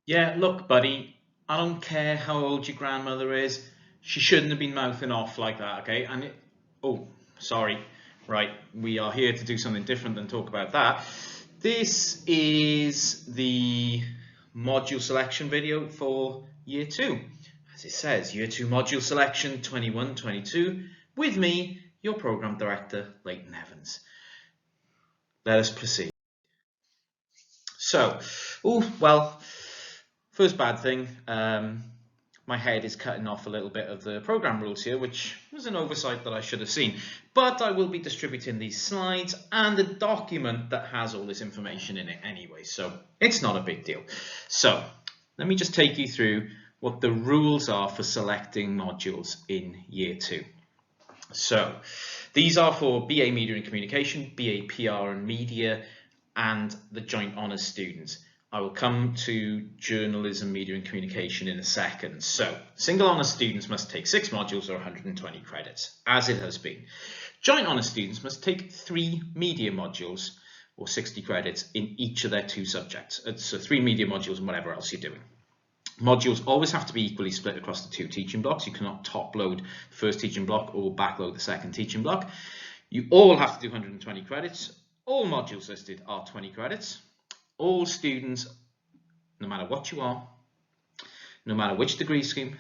Yeah, look, buddy, I don't care how old your grandmother is. She shouldn't have been mouthing off like that, okay? Oh, sorry. Right, we are here to do something different than talk about that. This is the module selection video for year two. As it says, year two module selection 21-22 with me, your program director, Leighton Evans. Let us proceed. So, well, first bad thing, my head is cutting off a little bit of the program rules here, which was an oversight that I should have seen. But I will be distributing these slides and a document that has all this information in it anyway, so it's not a big deal. So, let me just take you through what the rules are for selecting modules in year two. So, these are for BA Media and Communication, BA PR and Media, and the Joint Honours students. I will come to Journalism, Media and Communication in a second. So, single honours students must take 6 modules or 120 credits, as it has been. Joint honours students must take 3 media modules or 60 credits in each of their 2 subjects. So 3 media modules and whatever else you're doing. Modules always have to be equally split across the 2 teaching blocks. You cannot top load the first teaching block or backload the second teaching block. You all have to do 120 credits. All modules listed are 20 credits. All students, no matter what you are, no matter which degree scheme,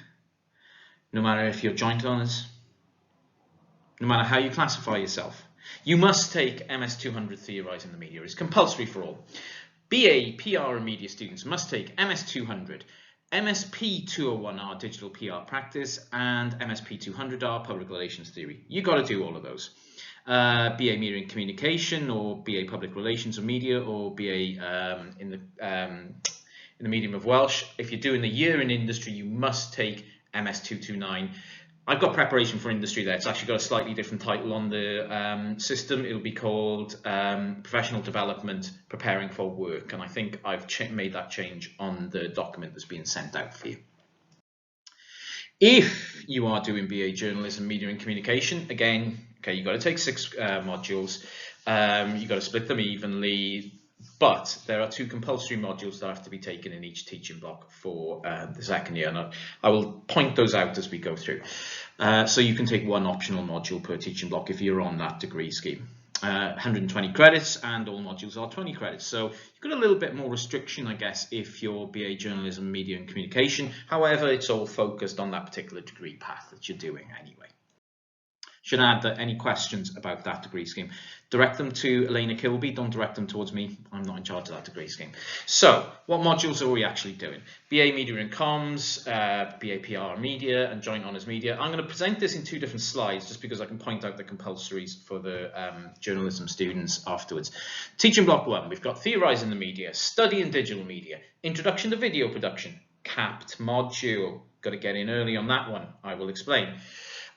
no matter if you're joint honours, no matter how you classify yourself, you must take MS 200 Theorising the Media. It's compulsory for all. BA, PR and Media students must take MS 200, MSP 201R Digital PR Practice, and MSP 200R Public Relations Theory. You've got to do all of those. BA Media and Communication, or BA Public Relations or Media, or BA in the medium of Welsh. If you're doing the year in industry, you must take MS 229. I've got preparation for industry there. It's actually got a slightly different title on the system. It'll be called Professional Development Preparing for Work, and I think I've made that change on the document that's being sent out for you. If you are doing BA Journalism, Media and Communication, again, okay, you've got to take 6 modules. You've got to split them evenly, but there are 2 compulsory modules that have to be taken in each teaching block for the second year, and I will point those out as we go through. So you can take 1 optional module per teaching block if you're on that degree scheme. 120 credits, and all modules are 20 credits. So you've got a little bit more restriction, I guess, if you're BA Journalism, Media and Communication. However, it's all focused on that particular degree path that you're doing anyway. Should add that any questions about that degree scheme, direct them to Elena Kilby. Don't direct them towards me. I'm not in charge of that degree scheme. So, what modules are we actually doing? BA Media and Comms, BA PR and Media, and Joint Honours Media. I'm going to present this in 2 different slides just because I can point out the compulsories for the journalism students afterwards. Teaching block 1, we've got Theorising the Media, Study in Digital Media, Introduction to Video Production, capped module. Got to get in early on that one. I will explain.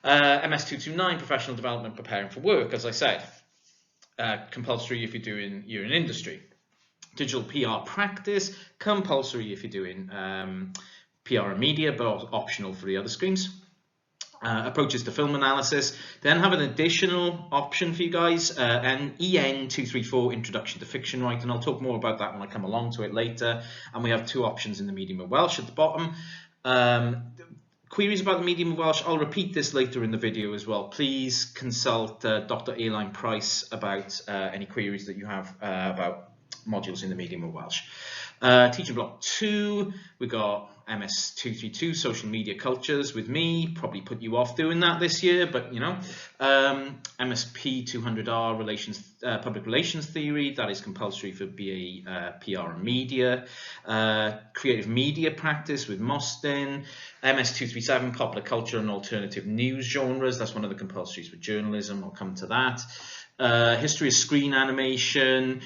MS 229, Professional Development Preparing for Work, as I said, compulsory if you're in industry. Digital PR Practice, compulsory if you're doing PR and Media, but optional for the other streams. Approaches to Film Analysis. Then have an additional option for you guys, an EN 234, Introduction to Fiction Writing. I'll talk more about that when I come along to it later. And we have 2 options in the medium of Welsh at the bottom. Queries about the medium of Welsh, I'll repeat this later in the video as well. Please consult Dr. Aileen Price about any queries that you have about modules in the medium of Welsh. Teaching block 2, we've got MS 232, Social Media Cultures with me. Probably put you off doing that this year, but you know. MSP 200R, Public Relations Theory, that is compulsory for BA PR and Media. Creative Media Practice with Mostyn. MS 237, Popular Culture and Alternative News Genres, that's one of the compulsories for journalism. I'll come to that. History of Screen Animation,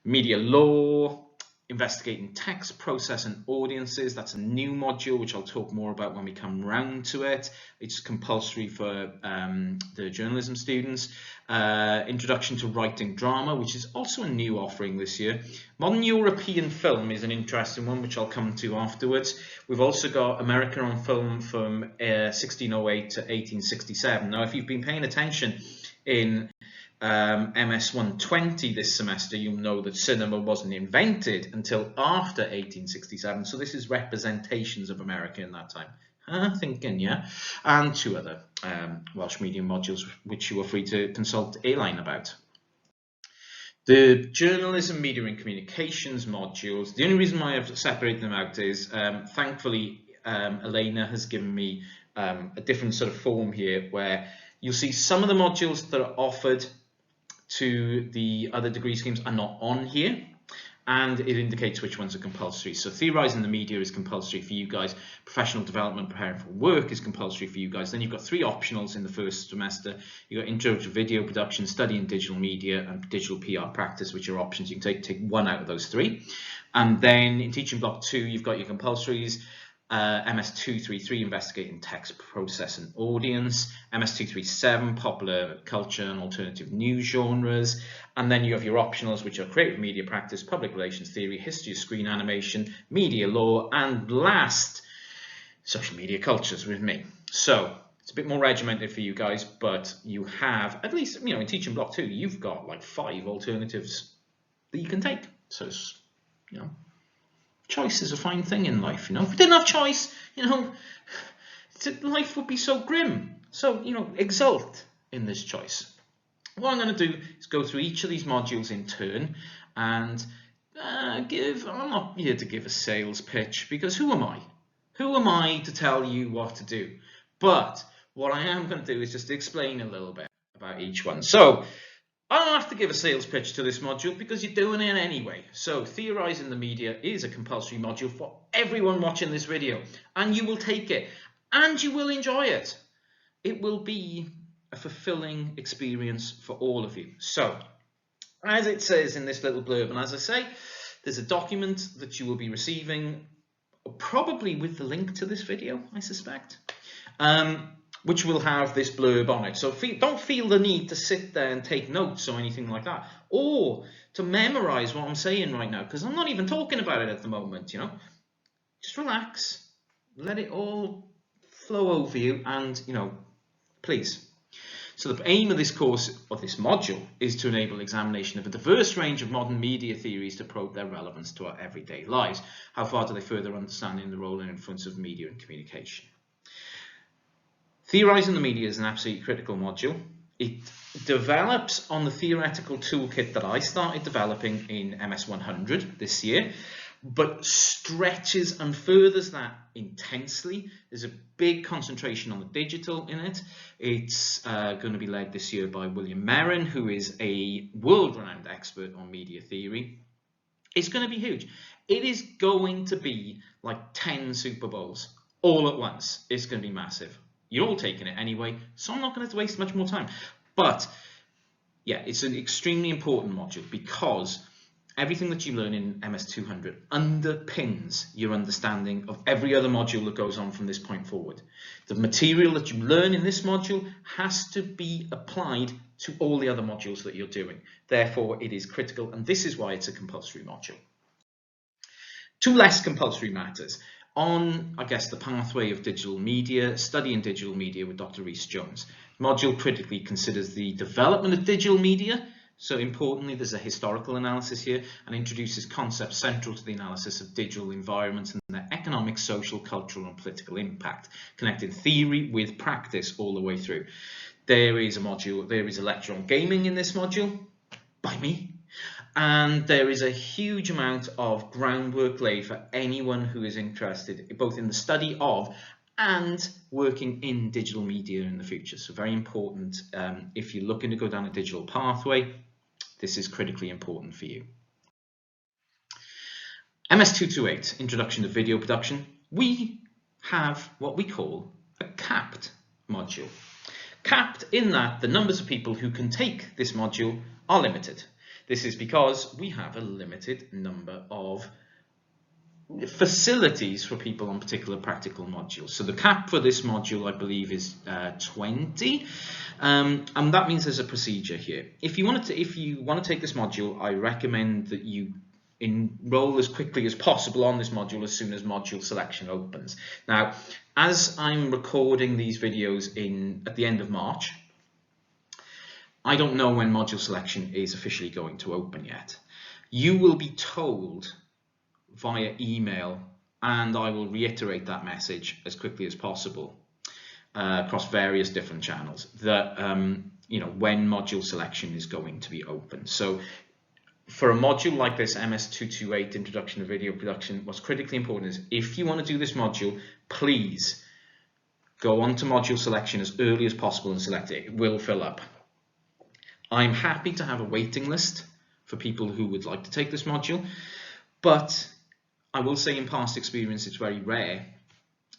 Media Law, Investigating Text, Process and Audiences. That's a new module which I'll talk more about when we come round to it. It's compulsory for the journalism students. Introduction to Writing Drama, which is also a new offering this year. Modern European Film is an interesting one, which I'll come to afterwards. We've also got America on Film from 1608 to 1867. Now, if you've been paying attention in MS 120 this semester, you'll know that cinema wasn't invented until after 1867. So this is representations of America in that time. Thinking, yeah. And 2 other Welsh medium modules, which you are free to consult A-Line about. The journalism, media and communications modules, the only reason why I've separated them out is thankfully Elena has given me a different sort of form here where you'll see some of the modules that are offered to the other degree schemes are not on here, and it indicates which ones are compulsory. So theorising the media is compulsory for you guys, professional development, preparing for work is compulsory for you guys. Then you've got 3 optionals in the first semester. You've got intro to video production, study in digital media, and digital PR practice, which are options. You can take 1 out of those 3. And then in teaching block 2, you've got your compulsories. MS 233, investigating text, process and audience. MS 237, popular culture and alternative news genres. And then you have your optionals, which are creative media practice, public relations theory, history of screen animation, media law, and last, social media cultures with me. So it's a bit more regimented for you guys, but you have, at least, in teaching block 2, you've got like 5 alternatives that you can take. So it's, choice is a fine thing in life, If we didn't have choice, life would be so grim. So, exult in this choice. What I'm going to do is go through each of these modules in turn and I'm not here to give a sales pitch, because who am I? Who am I to tell you what to do? But what I am going to do is just explain a little bit about each one. So, I don't have to give a sales pitch to this module because you're doing it anyway. So theorising the media is a compulsory module for everyone watching this video, and you will take it and you will enjoy it. It will be a fulfilling experience for all of you. So as it says in this little blurb, and as I say, there's a document that you will be receiving, probably with the link to this video, I suspect. Which will have this blurb on it. So don't feel the need to sit there and take notes or anything like that, or to memorize what I'm saying right now, because I'm not even talking about it at the moment, Just relax, let it all flow over you, and, please. So the aim of this course, of this module, is to enable examination of a diverse range of modern media theories to probe their relevance to our everyday lives. How far do they further understanding the role and influence of media and communication? Theorising the media is an absolutely critical module. It develops on the theoretical toolkit that I started developing in MS 100 this year, but stretches and furthers that intensely. There's a big concentration on the digital in it. It's going to be led this year by William Merrin, who is a world-renowned expert on media theory. It's going to be huge. It is going to be like 10 Super Bowls all at once. It's going to be massive. You're all taking it anyway, so I'm not going to waste much more time. But yeah, it's an extremely important module because everything that you learn in MS 200 underpins your understanding of every other module that goes on from this point forward. The material that you learn in this module has to be applied to all the other modules that you're doing. Therefore, it is critical, and this is why it's a compulsory module. 2 less compulsory matters. On, I guess, the pathway of digital media, studying digital media with Dr. Rhys-Jones. The module critically considers the development of digital media. So importantly, there's a historical analysis here and introduces concepts central to the analysis of digital environments and their economic, social, cultural and political impact, connecting theory with practice all the way through. There is a lecture on gaming in this module by me. And there is a huge amount of groundwork laid for anyone who is interested both in the study of and working in digital media in the future. So very important if you're looking to go down a digital pathway, this is critically important for you. MS 228, Introduction to Video Production. We have what we call a capped module. Capped in that the numbers of people who can take this module are limited. This is because we have a limited number of facilities for people on particular practical modules. So the cap for this module, I believe, is 20, and that means there's a procedure here. If you want to take this module, I recommend that you enroll as quickly as possible on this module as soon as module selection opens. Now, as I'm recording these videos at the end of March, I don't know when module selection is officially going to open yet. You will be told via email, and I will reiterate that message as quickly as possible across various different channels, that when module selection is going to be open. So for a module like this, MS228, Introduction to Video Production, what's critically important is if you want to do this module, please go on to module selection as early as possible and select it. It will fill up. I'm happy to have a waiting list for people who would like to take this module, but I will say in past experience it's very rare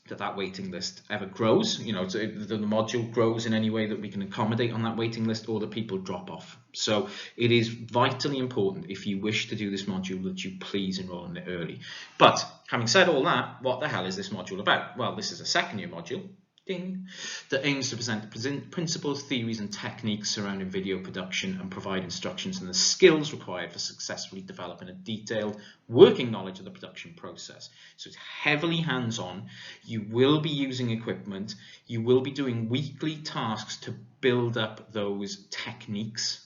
that waiting list ever grows. The module grows in any way that we can accommodate on that waiting list, or that people drop off. So it is vitally important, if you wish to do this module, that you please enroll in it early. But having said all that, what the hell is this module about? Well, this is a second year module, ding, that aims to present principles, theories and techniques surrounding video production and provide instructions and the skills required for successfully developing a detailed working knowledge of the production process. So it's heavily hands-on. You will be using equipment. You will be doing weekly tasks to build up those techniques,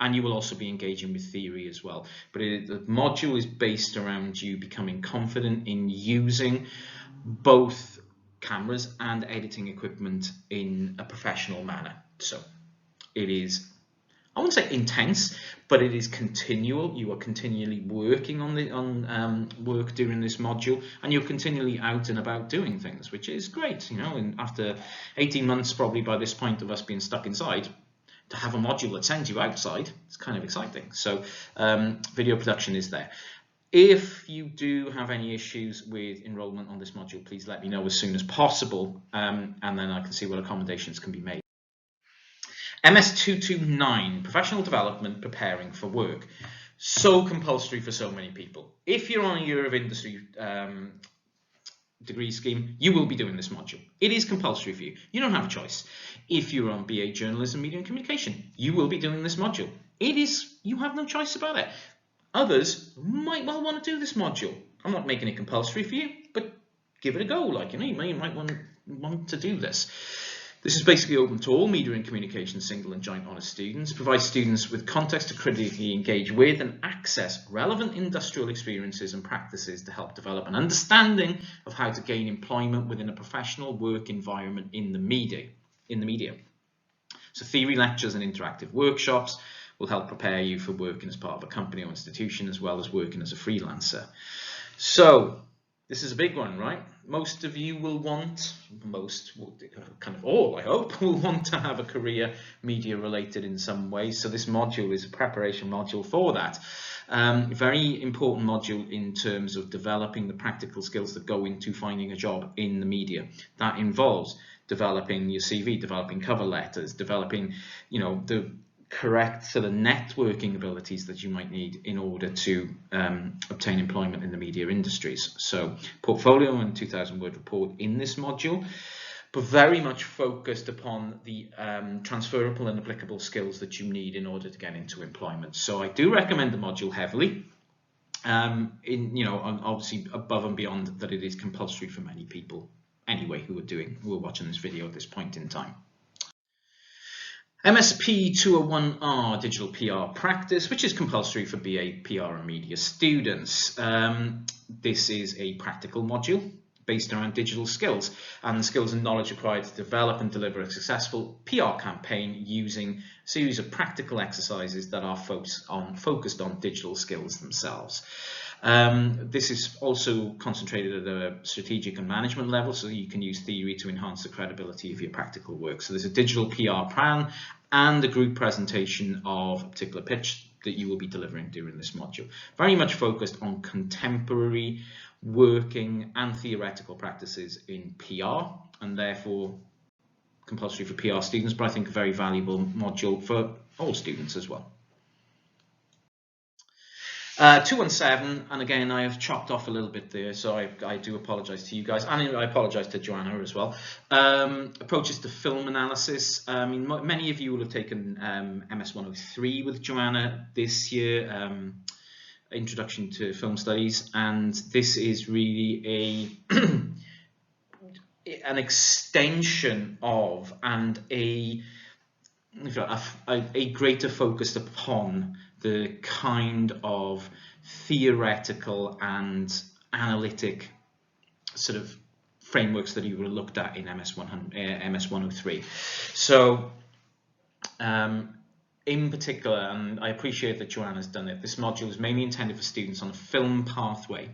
and you will also be engaging with theory as well. But the module is based around you becoming confident in using both cameras and editing equipment in a professional manner. So it is, I wouldn't say intense, but it is continual. You are continually working on work during this module, and you're continually out and about doing things, which is great. And after 18 months probably by this point of us being stuck inside, to have a module that sends you outside, it's kind of exciting. So video production is there. If you do have any issues with enrollment on this module, please let me know as soon as possible, and then I can see what accommodations can be made. MS229, Professional Development Preparing for Work. So compulsory for so many people. If you're on a year of industry degree scheme, you will be doing this module. It is compulsory for you. You don't have a choice. If you're on BA Journalism, Media and Communication, you will be doing this module. You have no choice about it. Others might well want to do this module. I'm not making it compulsory for you, but give it a go. You might want to do this. This is basically open to all media and communication single and joint honours students, provides students with context to critically engage with and access relevant industrial experiences and practices to help develop an understanding of how to gain employment within a professional work environment in the media. So theory lectures and interactive workshops will help prepare you for working as part of a company or institution, as well as working as a freelancer. So this is a big one, right? Most of you will want, kind of all, I hope, will want to have a career media related in some way. So this module is a preparation module for that. Very important module in terms of developing the practical skills that go into finding a job in the media. That involves developing your CV, developing cover letters, developing, the correct sort of networking abilities that you might need in order to obtain employment in the media industries. So portfolio and 2,000 word report in this module, but very much focused upon the transferable and applicable skills that you need in order to get into employment. So I do recommend the module heavily, obviously above and beyond that it is compulsory for many people anyway who are watching this video at this point in time. MSP 201R Digital PR Practice, which is compulsory for BA PR and Media students. This is a practical module based around digital skills and the skills and knowledge required to develop and deliver a successful PR campaign using a series of practical exercises that are focused on digital skills themselves. This is also concentrated at a strategic and management level, so you can use theory to enhance the credibility of your practical work. So there's a digital PR plan and a group presentation of a particular pitch that you will be delivering during this module. Very much focused on contemporary working and theoretical practices in PR, and therefore compulsory for PR students, but I think a very valuable module for all students as well. 217, and again I have chopped off a little bit there, so I do apologise to you guys, and I apologise to Joanna as well. Approaches to film analysis. I mean, many of you will have taken MS 103 with Joanna this year, Introduction to Film Studies, and this is really an extension of and a a greater focus upon the kind of theoretical and analytic sort of frameworks that you were looked at in MS 103. So in particular, and I appreciate that Joanna's done it, this module is mainly intended for students on a film pathway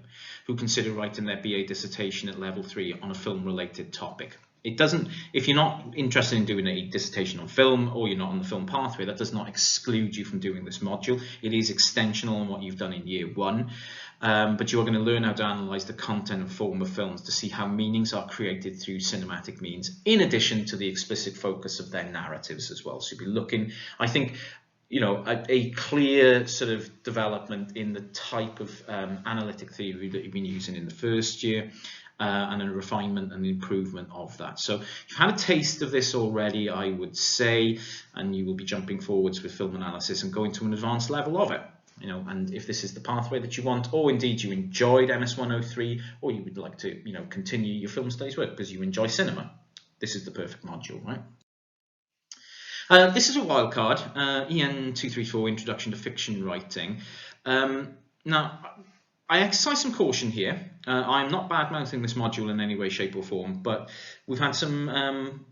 who consider writing their BA dissertation at level 3 on a film related topic. It doesn't, if you're not interested in doing a dissertation on film, or you're not on the film pathway, that does not exclude you from doing this module. It is extensional on what you've done in year 1, but you are going to learn how to analyse the content and form of films to see how meanings are created through cinematic means, in addition to the explicit focus of their narratives as well. So you'll be looking, I think, you know, a clear sort of development in the type of analytic theory that you've been using in the first year, and a refinement and improvement of that. So you've had a taste of this already, I would say, and you will be jumping forwards with film analysis and going to an advanced level of it. You know, and if this is the pathway that you want, or indeed you enjoyed MS 103, or you would like to, you know, continue your film studies work because you enjoy cinema, this is the perfect module, right? This is a wildcard, EN 234, Introduction to Fiction Writing. Now, I exercise some caution here. I'm not bad-mouthing this module in any way, shape or form, but we've had some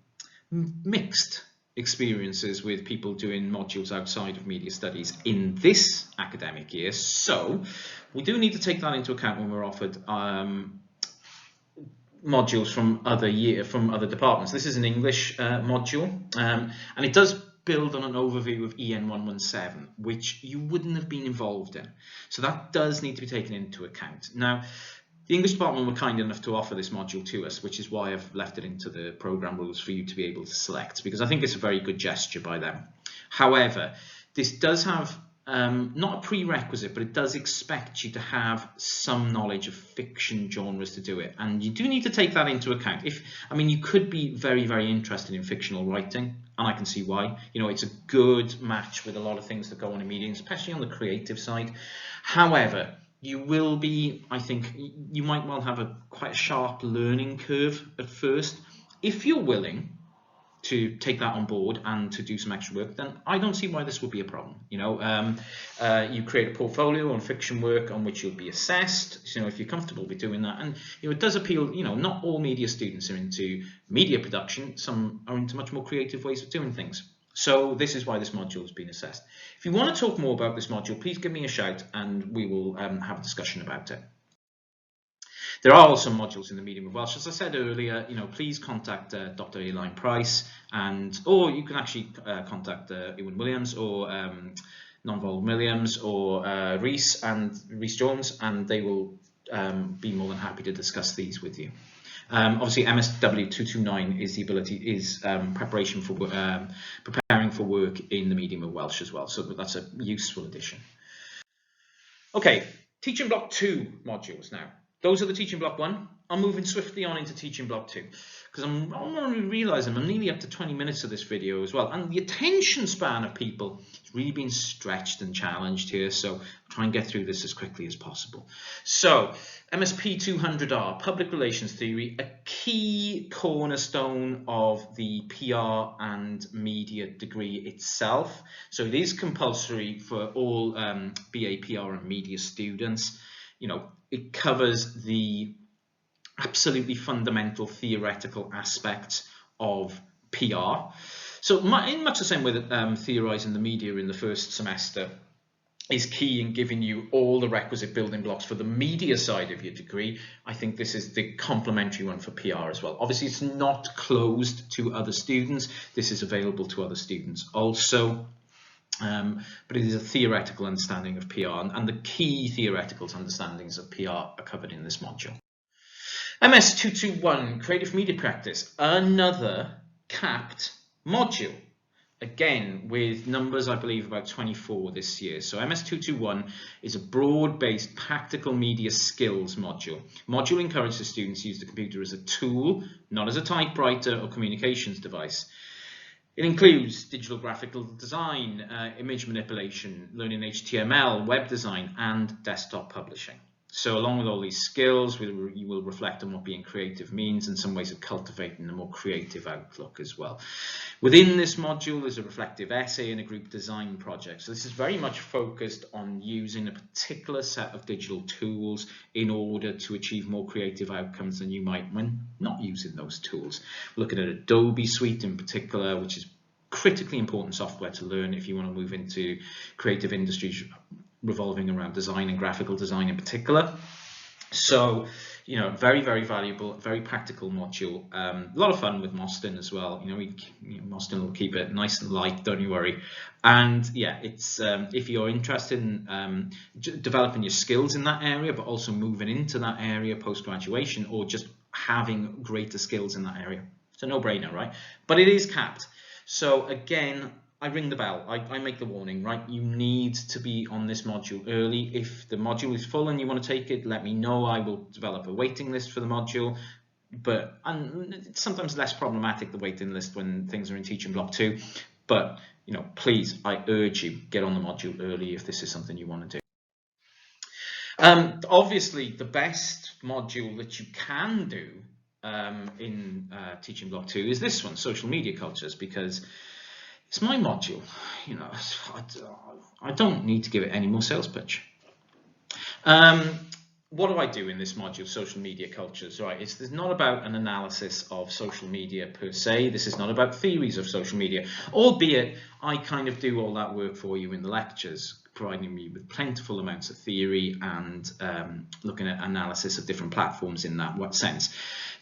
mixed experiences with people doing modules outside of media studies in this academic year. So we do need to take that into account when we're offered modules from other departments. This is an English module, and it does build on an overview of EN 117, which you wouldn't have been involved in. So that does need to be taken into account. Now, the English department were kind enough to offer this module to us, which is why I've left it into the program rules for you to be able to select, because I think it's a very good gesture by them. However, this does have not a prerequisite, but it does expect you to have some knowledge of fiction genres to do it, and you do need to take that into account. You could be very, very interested in fictional writing, and I can see why. You know, it's a good match with a lot of things that go on in media, especially on the creative side. However, you will be, I think, you might well have quite a sharp learning curve at first. If you're willing to take that on board and to do some extra work, then I don't see why this would be a problem. You know, you create a portfolio on fiction work on which you'll be assessed. You know, if you're comfortable with doing that, and you know, it does appeal. You know, not all media students are into media production. Some are into much more creative ways of doing things. So this is why this module has been assessed. If you want to talk more about this module, please give me a shout and we will have a discussion about it. There are also modules in the medium of Welsh. As I said earlier, you know, please contact Dr. Elaine Price, or you can actually contact Ewan Williams or Nonvol Williams or Rhys Jones, and they will be more than happy to discuss these with you. Obviously, MSW 229 is preparation for preparing for work in the medium of Welsh as well. So that's a useful addition. Okay, teaching block 2 modules now. Those are the teaching block 1. I'm moving swiftly on into teaching block 2 because I'm already realizing I'm nearly up to 20 minutes of this video as well, and the attention span of people is really being stretched and challenged here, so I'll try and get through this as quickly as possible. So MSP 200R, Public Relations Theory, a key cornerstone of the PR and media degree itself. So it is compulsory for all BA PR and media students. You know, it covers the absolutely fundamental theoretical aspects of PR. So in much the same way that theorizing the media in the first semester is key in giving you all the requisite building blocks for the media side of your degree, I think this is the complementary one for PR as well. Obviously, it's not closed to other students. This is available to other students also. But it is a theoretical understanding of PR, and the key theoretical understandings of PR are covered in this module. MS 221, Creative Media Practice, another capped module, again with numbers, I believe about 24 this year. So MS 221 is a broad-based practical media skills module. Module encourages students to use the computer as a tool, not as a typewriter or communications device. It includes digital graphical design, image manipulation, learning HTML, web design, and desktop publishing. So along with all these skills, you will reflect on what being creative means and some ways of cultivating a more creative outlook as well. Within this module, there's a reflective essay and a group design project. So this is very much focused on using a particular set of digital tools in order to achieve more creative outcomes than you might when not using those tools. We're looking at Adobe Suite in particular, which is critically important software to learn if you want to move into creative industries revolving around design and graphical design in particular. So, you know, very, very valuable, very practical module. A lot of fun with Mostyn as well. You know, Mostyn will keep it nice and light, don't you worry. And yeah, it's if you're interested in developing your skills in that area, but also moving into that area post-graduation, or just having greater skills in that area, it's a no-brainer, right? But it is capped. So again, I ring the bell, I make the warning, right? You need to be on this module early. If the module is full and you want to take it, let me know. I will develop a waiting list for the module. But it's sometimes less problematic, the waiting list, when things are in teaching block 2. But, you know, please, I urge you, get on the module early if this is something you want to do. Obviously, the best module that you can do in teaching block 2 is this one, social media cultures, because it's my module. You know, I don't need to give it any more sales pitch. What do I do in this module, social media cultures? Right, it's not about an analysis of social media per se. This is not about theories of social media, albeit I kind of do all that work for you in the lectures, providing you with plentiful amounts of theory and looking at analysis of different platforms in that sense.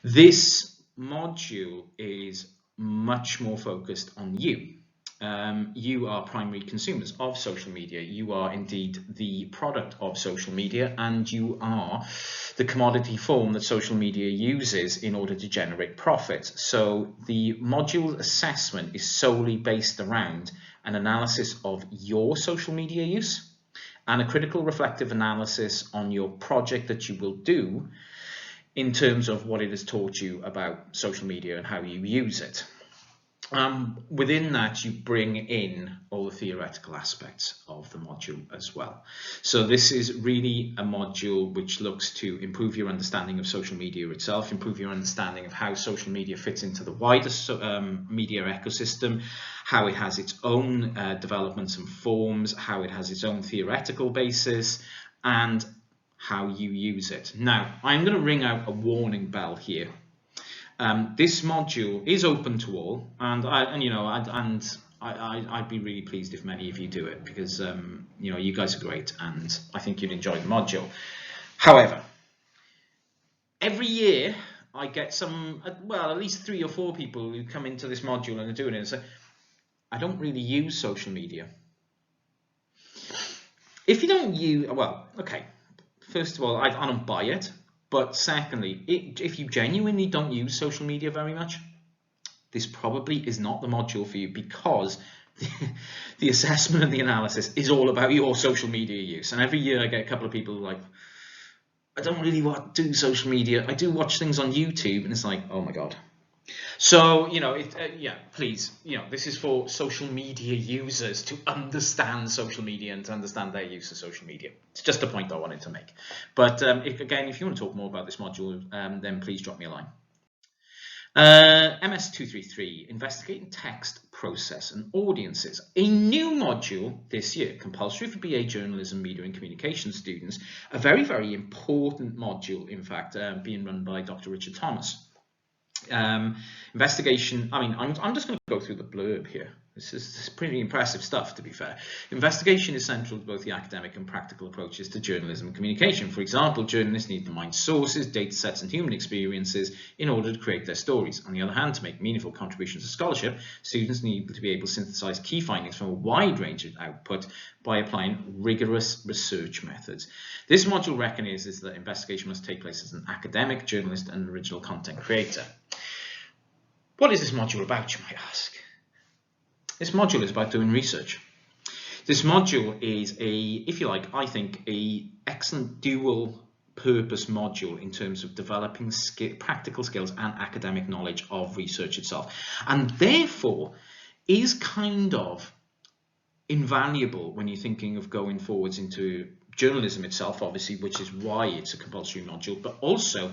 This module is much more focused on you. You are primary consumers of social media. You are indeed the product of social media, and you are the commodity form that social media uses in order to generate profit. So the module assessment is solely based around an analysis of your social media use and a critical reflective analysis on your project that you will do in terms of what it has taught you about social media and how you use it. Within that, you bring in all the theoretical aspects of the module as well. So this is really a module which looks to improve your understanding of social media itself, improve your understanding of how social media fits into the wider media ecosystem, how it has its own developments and forms, how it has its own theoretical basis, and how you use it. Now, I'm going to ring out a warning bell here. This module is open to all, and I'd be really pleased if many of you do it, because you know, you guys are great and I think you'd enjoy the module. However, every year I get some, well, at least 3 or 4 people who come into this module and are doing it and say, I don't really use social media. If you don't use, well, okay, first of all, I don't buy it. But secondly, if you genuinely don't use social media very much, this probably is not the module for you, because the assessment and the analysis is all about your social media use. And every year I get a couple of people like, I don't really want to do social media. I do watch things on YouTube, and it's like, oh my God. So, you know, yeah, please, you know, this is for social media users to understand social media and to understand their use of social media. It's just a point I wanted to make. But again, if you want to talk more about this module, then please drop me a line. MS233, Investigating Text, Process and Audiences. A new module this year, compulsory for BA Journalism, Media and Communication students. A very, very important module, in fact, being run by Dr. Richard Thomas. Investigation, I mean, I'm just going to go through the blurb here. This is pretty impressive stuff, to be fair. Investigation is central to both the academic and practical approaches to journalism and communication. For example, journalists need to mine sources, data sets and human experiences in order to create their stories. On the other hand, to make meaningful contributions to scholarship, students need to be able to synthesize key findings from a wide range of output by applying rigorous research methods. This module recognizes that investigation must take place as an academic, journalist and original content creator. What is this module about, you might ask? This module is about doing research. This module is if you like, I think, a excellent dual purpose module in terms of developing practical skills and academic knowledge of research itself, and therefore is kind of invaluable when you're thinking of going forwards into journalism itself, obviously, which is why it's a compulsory module, but also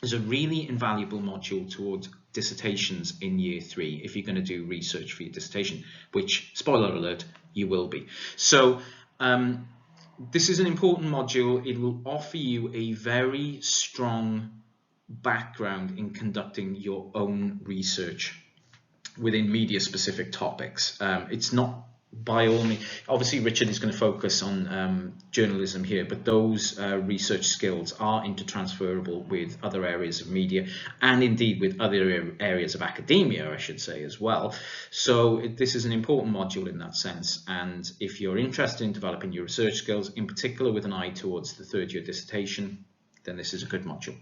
is a really invaluable module towards dissertations in year 3 if you're going to do research for your dissertation, which, spoiler alert, you will be. So this is an important module. It will offer you a very strong background in conducting your own research within media specific topics. It's not by all means, obviously Richard is going to focus on journalism here, but those research skills are intertransferable with other areas of media and indeed with other areas of academia, I should say, as well. So this is an important module in that sense, and if you're interested in developing your research skills, in particular with an eye towards the third year dissertation, then this is a good module.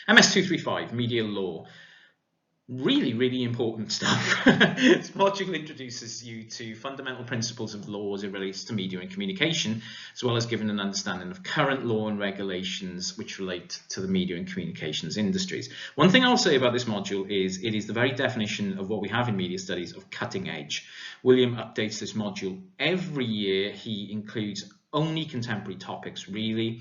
MS 235, Media Law. Really important stuff. This module introduces you to fundamental principles of law as it relates to media and communication, as well as giving an understanding of current law and regulations which relate to the media and communications industries. One thing I'll say about this module is it is the very definition of what we have in media studies of cutting edge. William updates this module every year. He includes only contemporary topics, really.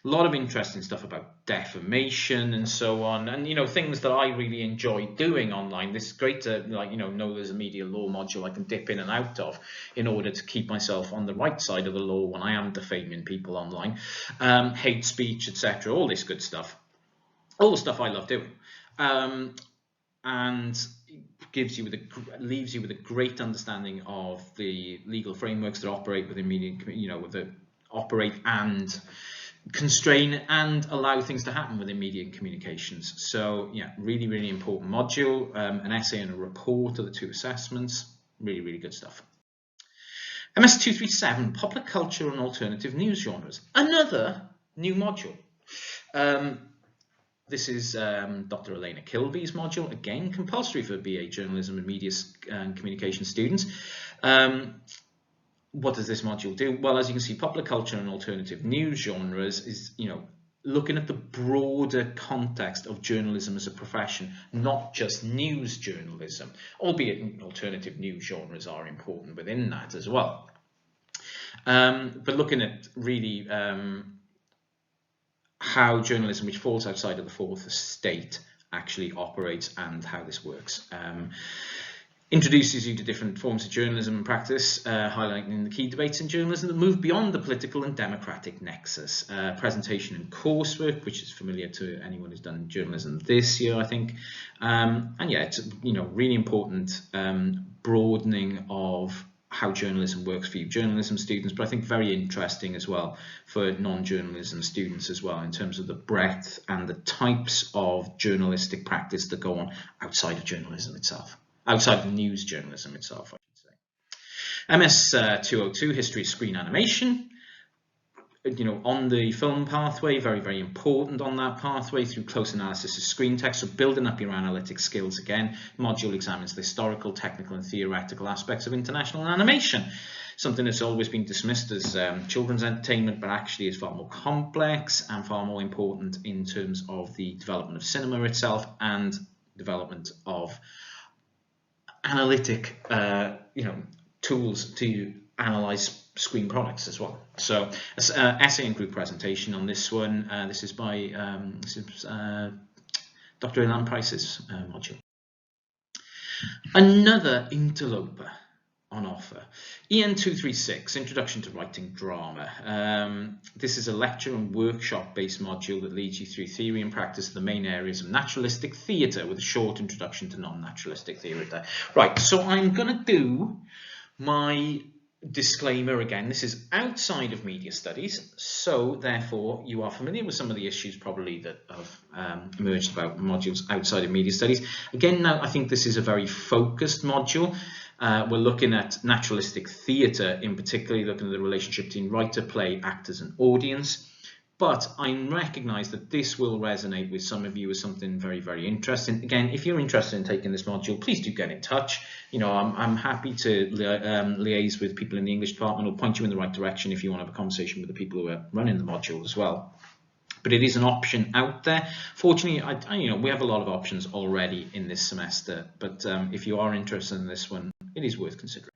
A lot of interesting stuff about defamation and so on, and things that I really enjoy doing online. This is great to know there's a media law module I can dip in and out of in order to keep myself on the right side of the law when I am defaming people online, hate speech, etc. All this good stuff, all the stuff I love doing, and leaves you with a great understanding of the legal frameworks that operate within media, that operate and constrain and allow things to happen within media and communications. So yeah, really important module. An essay and a report are the 2 assessments. Really good stuff. MS 237, Public Culture and Alternative News Genres. Another new module. This is Dr. Elena Kilby's module, again compulsory for BA Journalism and Media and Communication students. What does this module do? Well, as you can see, public culture and alternative news genres is, looking at the broader context of journalism as a profession, not just news journalism, albeit alternative news genres are important within that as well. But looking at really how journalism, which falls outside of the 4th estate, actually operates and how this works. Introduces you to different forms of journalism and practice, highlighting the key debates in journalism that move beyond the political and democratic nexus. Presentation and coursework, which is familiar to anyone who's done journalism this year, I think. And yeah, it's really important broadening of how journalism works for you journalism students, but I think very interesting as well for non-journalism students as well, in terms of the breadth and the types of journalistic practice that go on outside of journalism itself. Outside of news journalism itself, I should say. MS 202, History of Screen Animation. On the film pathway, very important on that pathway through close analysis of screen text. So building up your analytic skills again. Module examines the historical, technical and theoretical aspects of international animation. Something that's always been dismissed as children's entertainment, but actually is far more complex and far more important in terms of the development of cinema itself and development of analytic tools to analyze screen products as well. So essay and group presentation on this one. This is by Dr. Ilan Price's module. Another interloper on offer. EN 236, Introduction to Writing Drama. This is a lecture and workshop based module that leads you through theory and practice of the main areas of naturalistic theatre with a short introduction to non-naturalistic theatre. Right, so I'm going to do my disclaimer again. This is outside of media studies, so therefore you are familiar with some of the issues probably that have emerged about modules outside of media studies. Again, now I think this is a very focused module. We're looking at naturalistic theatre, in particular looking at the relationship between writer, play, actors and audience. But I recognise that this will resonate with some of you as something very interesting. Again, if you're interested in taking this module, please do get in touch. I'm happy to liaise with people in the English department or point you in the right direction if you want to have a conversation with the people who are running the module as well. But it is an option out there. Fortunately, we have a lot of options already in this semester. But if you are interested in this one, it is worth considering.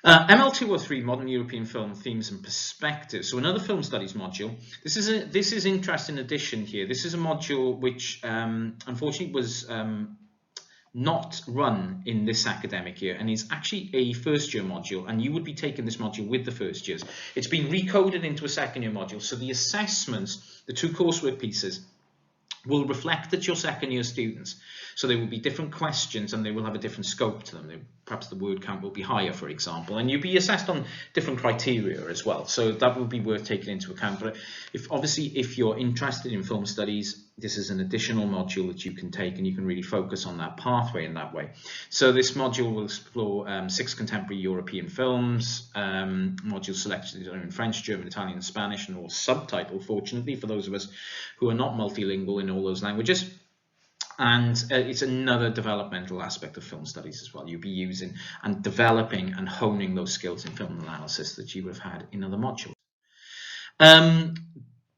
ML203, Modern European Film Themes and Perspectives. So another film studies module. This is interesting addition here. This is a module which unfortunately was not run in this academic year, and is actually a first year module, and you would be taking this module with the first years. It's been recoded into a second year module, so the assessments, the 2 coursework pieces, will reflect that you're second year students. So there will be different questions and they will have a different scope to them. Perhaps the word count will be higher, for example, and you'll be assessed on different criteria as well. So that will be worth taking into account. But if you're interested in film studies, this is an additional module that you can take, and you can really focus on that pathway in that way. So this module will explore 6 contemporary European films. Modules selected are in French, German, Italian, and Spanish, and all subtitled, fortunately, for those of us who are not multilingual in all those languages. And it's another developmental aspect of film studies as well. You'll be using and developing and honing those skills in film analysis that you would have had in other modules.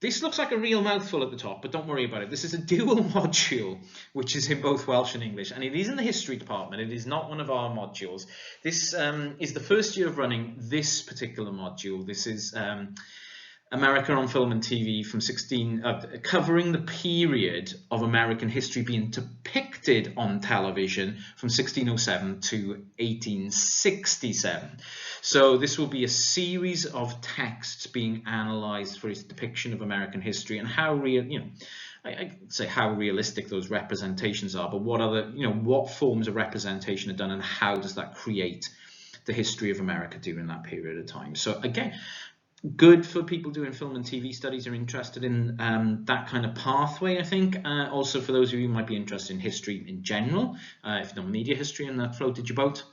This looks like a real mouthful at the top, but don't worry about it. This is a dual module, which is in both Welsh and English, and it is in the history department. It is not one of our modules. This is the first year of running this particular module. This is America on Film and TV from covering the period of American history being depicted on television from 1607 to 1867. So this will be a series of texts being analysed for its depiction of American history and how real, I'd say how realistic those representations are, but what forms of representation are done and how does that create the history of America during that period of time. So again, good for people doing film and TV studies are interested in that kind of pathway, I think. Also for those of you who might be interested in history in general, if you know media history and that floated your boat,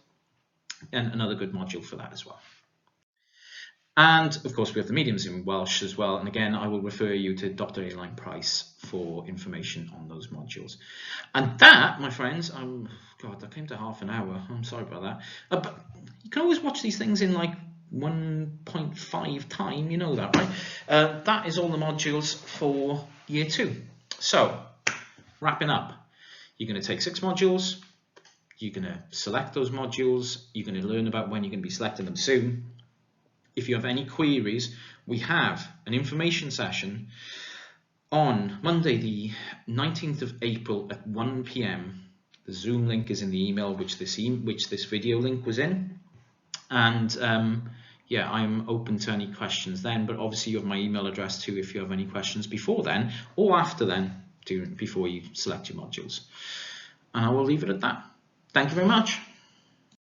and another good module for that as well. And of course we have the mediums in Welsh as well, and again I will refer you to Dr. Aileen Price for information on those modules. And that, my friends, God, that came to half an hour, I'm sorry about that, but you can always watch these things in like 1.5 time, you know that, right? That is all the modules for year 2. So wrapping up, you're going to take 6 modules, you're going to select those modules, you're going to learn about when you're going to be selecting them soon. If you have any queries, we have an information session on Monday the 19th of April at 1 p.m. The Zoom link is in the email which this video link was in. And yeah, I'm open to any questions then, but obviously you have my email address too if you have any questions before then or after then, before you select your modules. And I will leave it at that. Thank you very much.